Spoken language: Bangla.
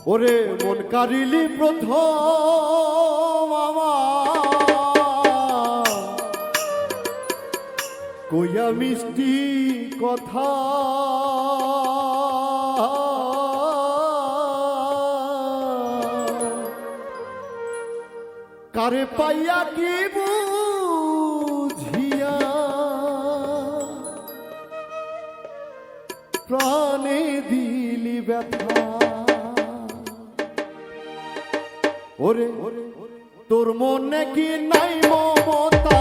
ওরে মন কারিলি প্রথম আমার কইয়া মিষ্টি কথা কারে পাইয়া কি বুঝিয়া প্রাণে দিলি ব্যথা ওরে তোর মনে কি নাই মমতা